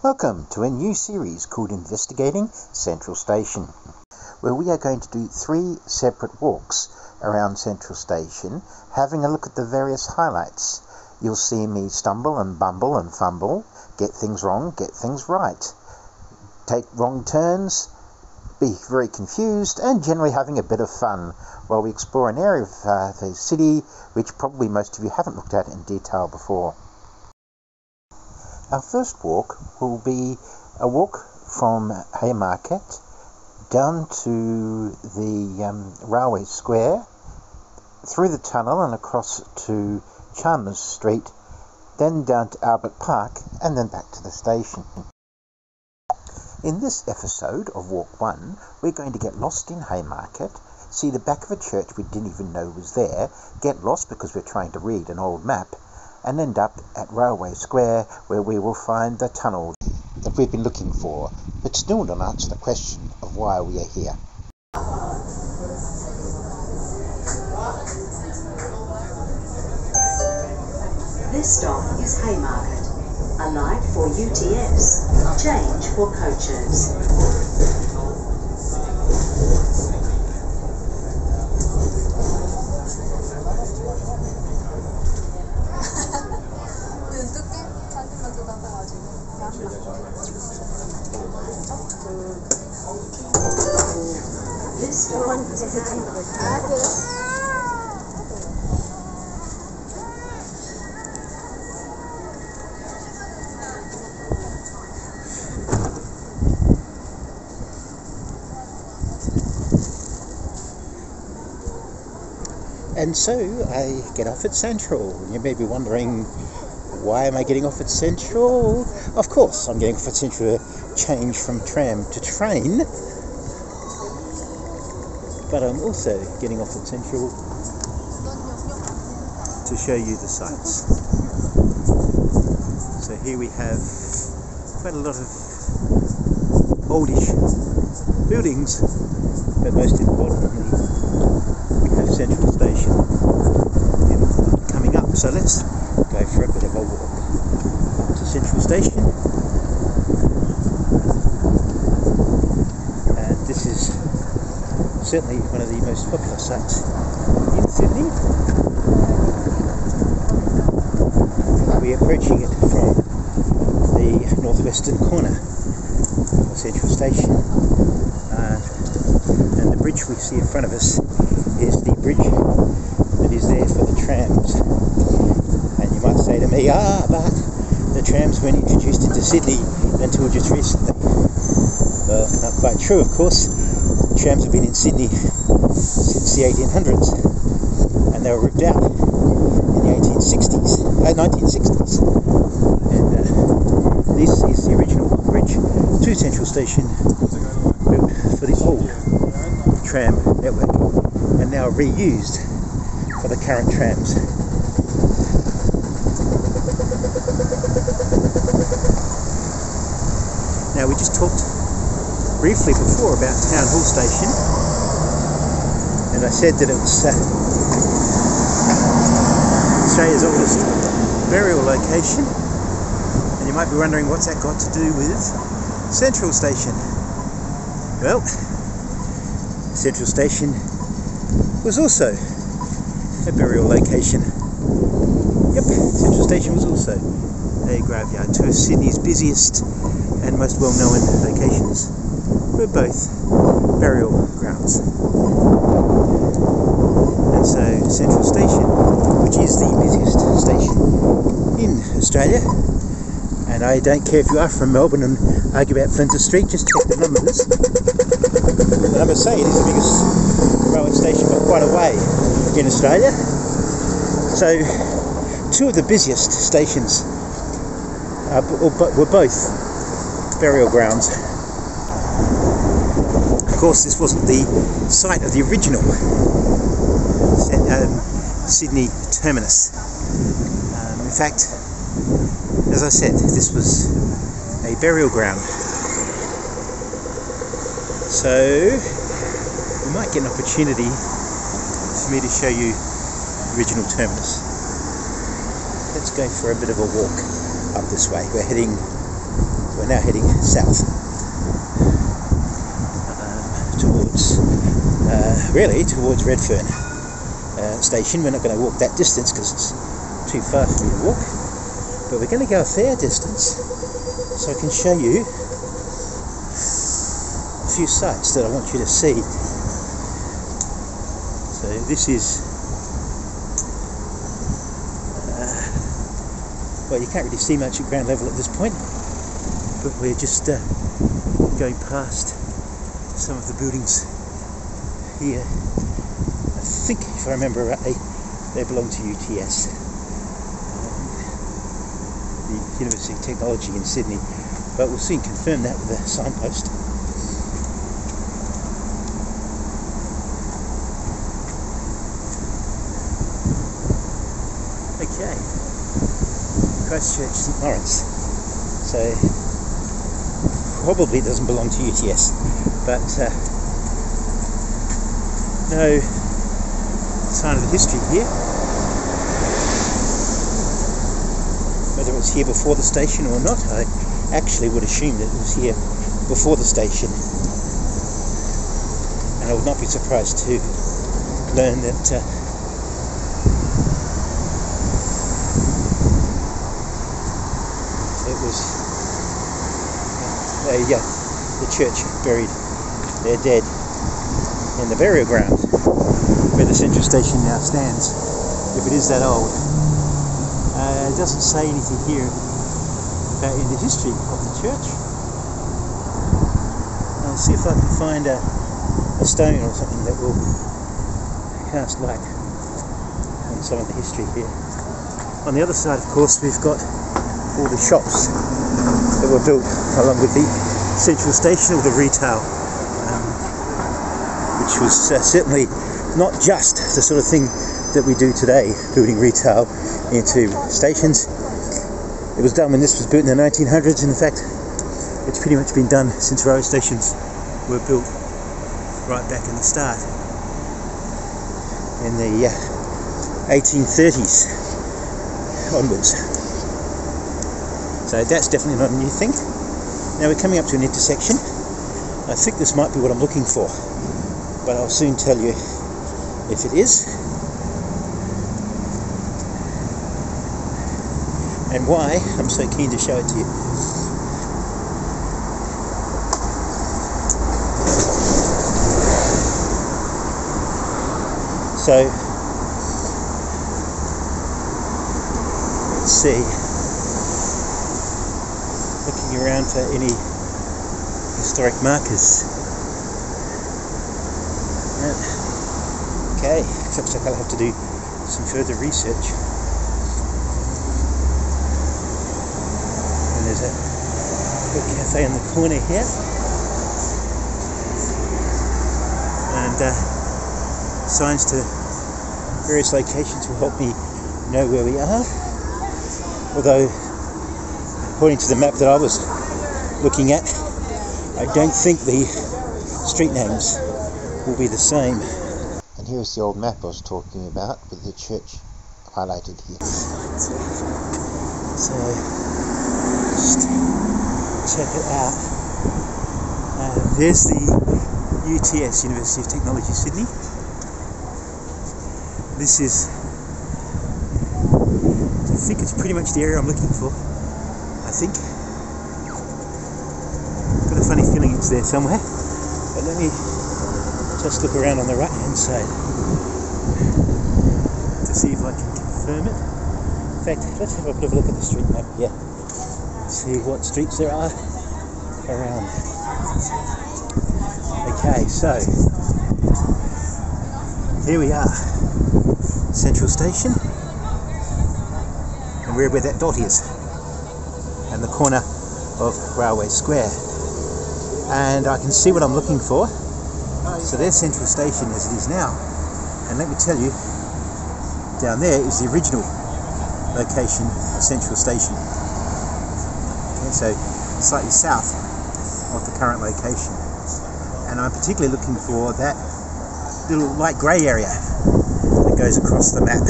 Welcome to a new series called Investigating Central Station, where we are going to do 3 separate walks around Central Station, having a look at the various highlights. You'll see me stumble and bumble and fumble, get things wrong, get things right, take wrong turns, be very confused, and generally having a bit of fun while we explore an area of the city which probably most of you haven't looked at in detail before. Our first walk will be a walk from Haymarket down to the railway square, through the tunnel and across to Chalmers Street, then down to Albert Park and then back to the station. In this episode of Walk 1, we're going to get lost in Haymarket, see the back of a church we didn't even know was there, get lost because we're trying to read an old map, and end up at Railway Square, where we will find the tunnel that we've been looking for, but still don't answer the question of why we are here. This stop is Haymarket. Alight for UTS. Change for coaches. This stop is Haymarket. And so I get off at Central. You may be wondering, why am I getting off at Central? Of course, I'm getting off at Central to change from tram to train. But I'm also getting off at Central to show you the sights. So here we have quite a lot of oldish buildings, but most importantly, we have Central Station coming up. So let's go for a bit of a walk up to Central Station. And this is certainly one of the most popular sites in Sydney. We're approaching it from the northwestern corner of Central Station, and the bridge we see in front of us is the bridge that is there for the trams. And you might say to me, but the trams weren't introduced into Sydney until just recently. Well, not quite true, of course. Trams have been in Sydney since the 1800s, and they were ripped out in the 1960s. And this is the original bridge to Central Station, built for the old tram network, and now reused for the current trams. Now, we just talked briefly before about Town Hall Station, and I said that it was Australia's oldest burial location, and you might be wondering, what's that got to do with Central Station? Well, Central Station was also a burial location. Yep, Central Station was also a graveyard. Two of Sydney's busiest and most well-known locations were both burial grounds. And so Central Station, which is the busiest station in Australia, and I don't care if you are from Melbourne and argue about Flinders Street, just check the numbers. The numbers say it is the biggest railway station by quite a way in Australia. So two of the busiest stations were both burial grounds. Of course, this wasn't the site of the original Sydney terminus. In fact, as I said, this was a burial ground. So we might get an opportunity for me to show you the original terminus. Let's go for a bit of a walk up this way. We're heading we're now heading south towards Redfern station. We're not going to walk that distance because it's too far for me to walk, but we're going to go a fair distance so I can show you a few sites that I want you to see. So this is well, you can't really see much at ground level at this point, but we're just going past some of the buildings here. I think, if I remember rightly, they belong to UTS, the University of Technology in Sydney, but we'll soon confirm that with a signpost. Okay, Christchurch St Lawrence, so probably doesn't belong to UTS, but no sign of the history here. Whether it was here before the station or not, I actually would assume that it was here before the station, and I would not be surprised to learn that it was the church buried their dead in the burial ground where the central station now stands, if it is that old. It doesn't say anything here about the history of the church. I'll see if I can find a stone or something that will cast light on some of the history here. On the other side, of course, we've got all the shops that were built along with the central station, or the retail, which was certainly not just the sort of thing that we do today, building retail into stations. It was done when this was built in the 1900s. In fact, it's pretty much been done since railway stations were built right back in the start in the 1830s onwards. So that's definitely not a new thing. Now we're coming up to an intersection. I think this might be what I'm looking for, but I'll soon tell you if it is, and why I'm so keen to show it to you. So let's see, looking around for any historic markers. Okay, looks like I'll have to do some further research. And there's a little cafe in the corner here, and signs to various locations will help me know where we are, although according to the map that I was looking at, I don't think the street names will be the same. And here's the old map I was talking about with the church highlighted here. So just check it out. There's the UTS, University of Technology Sydney. This is, I think it's pretty much the area I'm looking for. I think. Got a funny feeling it's there somewhere. But let me just look around on the right hand side to see if I can confirm it. In fact, let's have a bit of a look at the street map here. See what streets there are around. Okay, so here we are, Central Station, and we're where that dot is, and the corner of Railway Square. And I can see what I'm looking for. So there's Central Station as it is now, and let me tell you, down there is the original location of Central Station. Okay, so slightly south of the current location, and I'm particularly looking for that little light grey area that goes across the map.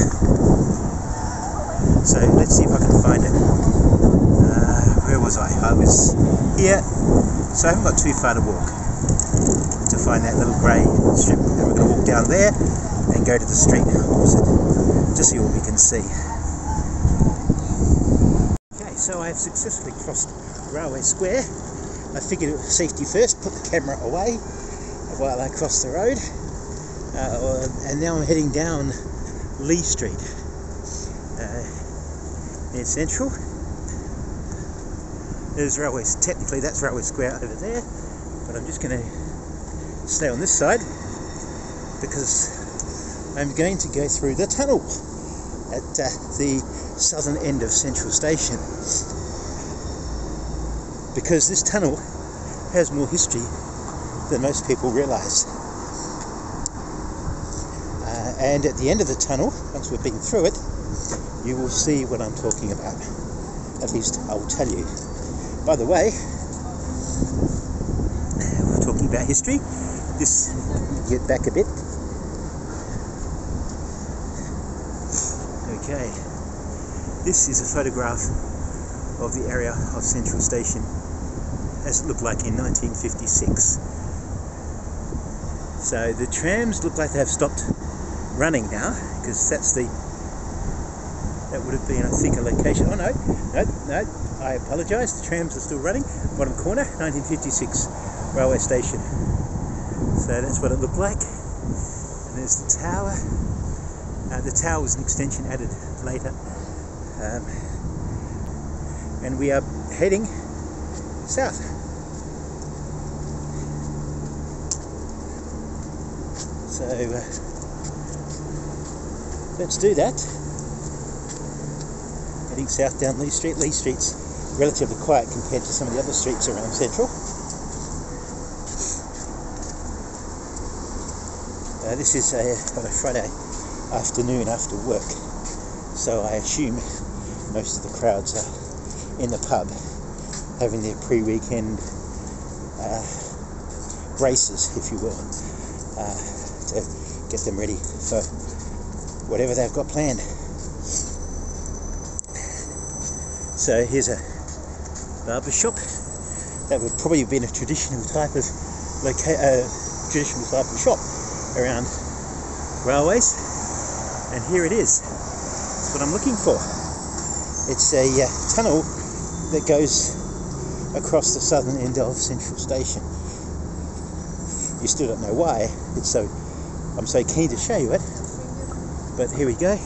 So let's see if I can find it. Where was was I? I was here, so I haven't got too far to walk to find that little grey strip. And we're going to walk down there and go to the street opposite to see what we can see. Okay, so I have successfully crossed Railway Square. I figured it was safety first, put the camera away while I crossed the road, and now I'm heading down Lee Street near Central. There's railways, technically that's Railway Square over there, but I'm just going to stay on this side because I'm going to go through the tunnel at the southern end of Central Station, because this tunnel has more history than most people realise. And at the end of the tunnel, once we've been through it, you will see what I'm talking about. At least I will tell you. By the way, we're talking about history. This, get back a bit. Okay, this is a photograph of the area of Central Station as it looked like in 1956. So the trams look like they have stopped running now, because that would have been, I think, a location. Oh no, I apologise, the trams are still running. Bottom corner, 1956 railway station. So that's what it looked like. And there's the tower. The tower was an extension added later. And we are heading south. So let's do that. Heading south down Lee Street. Lee Street's relatively quiet compared to some of the other streets around Central. This is on a Friday afternoon after work, so I assume most of the crowds are in the pub having their pre-weekend races, if you will, to get them ready for whatever they've got planned. So here's a barber shop. That would probably have been a traditional type of shop around railways, and here it is. That's what I'm looking for. It's a tunnel that goes across the southern end of Central Station. You still don't know why. I'm so keen to show you it, but here we go.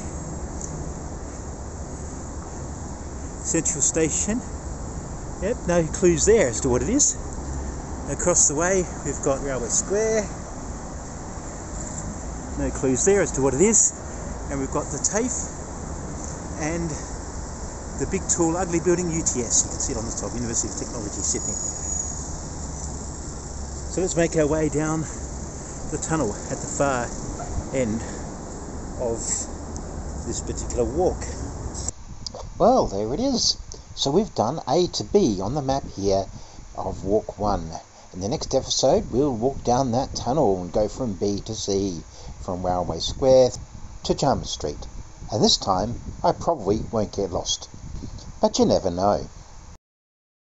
Central Station. Yep, no clues there as to what it is. Across the way we've got Railway Square. No clues there as to what it is. And we've got the TAFE and the big tall ugly building UTS. You can see it on the top, University of Technology, Sydney. So let's make our way down the tunnel at the far end of this particular walk. Well, there it is. So we've done A to B on the map here of Walk 1. In the next episode, we'll walk down that tunnel and go from B to C, from Railway Square to Jarman Street. And this time, I probably won't get lost. But you never know.